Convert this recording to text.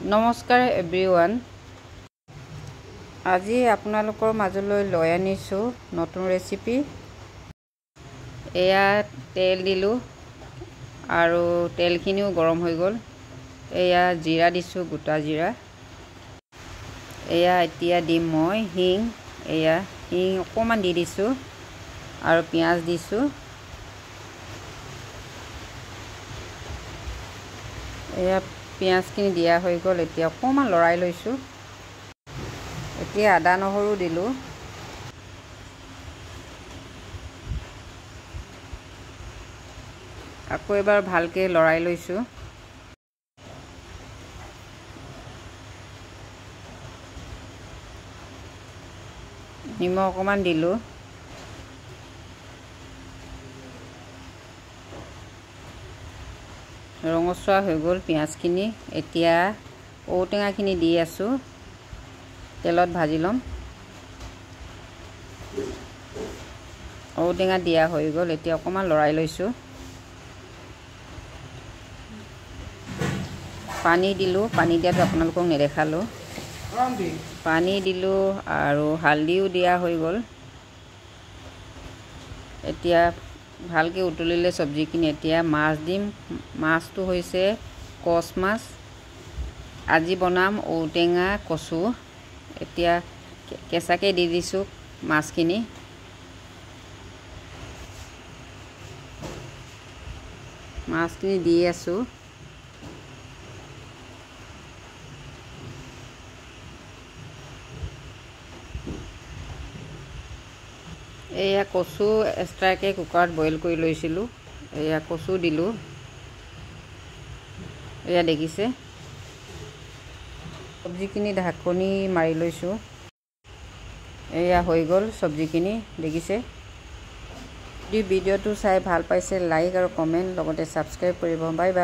নমস্কাৰ এভৰিৱান। আজি আপোনালোকৰ মাজলৈ লৈ আনিছোঁ নতুন ৰেচিপি। এয়া তেল দিলোঁ আৰু তেলখিনিও গৰম হৈ গ'ল। এয়া জিৰা দিছোঁ, গোটা জিৰা। এয়া এতিয়া দিম মই হিং। এয়া হিং অকণমান দি দিছোঁ আৰু পিঁয়াজ দিছোঁ। এয়া পিঁয়াজখিনি দিয়া হৈ গ'ল। এতিয়া অকণমান লৰাই লৈছোঁ। এতিয়া আদা নহৰু দিলোঁ। আকৌ এবাৰ ভালকৈ লৰাই লৈছোঁ। নিমখ অকণমান দিলোঁ। ৰঙচুৱা হৈ গ'ল পিঁয়াজখিনি। এতিয়া ঔটেঙাখিনি দি আছোঁ, তেলত ভাজি ল'ম। ঔটেঙা দিয়া হৈ গ'ল। এতিয়া অকণমান লৰাই লৈছোঁ। পানী দিলোঁ, পানী দিয়াটো আপোনালোকক নেদেখালোঁ। পানী দিলোঁ আৰু হালধিও দিয়া হৈ গ'ল। এতিয়া ভালকৈ উতলিলে চব্জিখিনি। এতিয়া মাছ দিম। মাছটো হৈছে কচ মাছ। আজি বনাম ঔটেঙা কচু। এতিয়া কেঁচাকৈ দি দিছোঁ মাছখিনি। মাছখিনি দি আছোঁ। এয়া কচু এক্সট্ৰাকৈ কুকাৰত বইল কৰি লৈছিলোঁ। এয়া কচু দিলোঁ। এয়া দেখিছে, চব্জিখিনি ঢাকনি মাৰি লৈছোঁ। এয়া হৈ গ'ল চব্জিখিনি, দেখিছে। যদি ভিডিঅ'টো চাই ভাল পাইছে লাইক আৰু কমেণ্ট লগতে ছাবস্ক্ৰাইব কৰিব। Bye bye.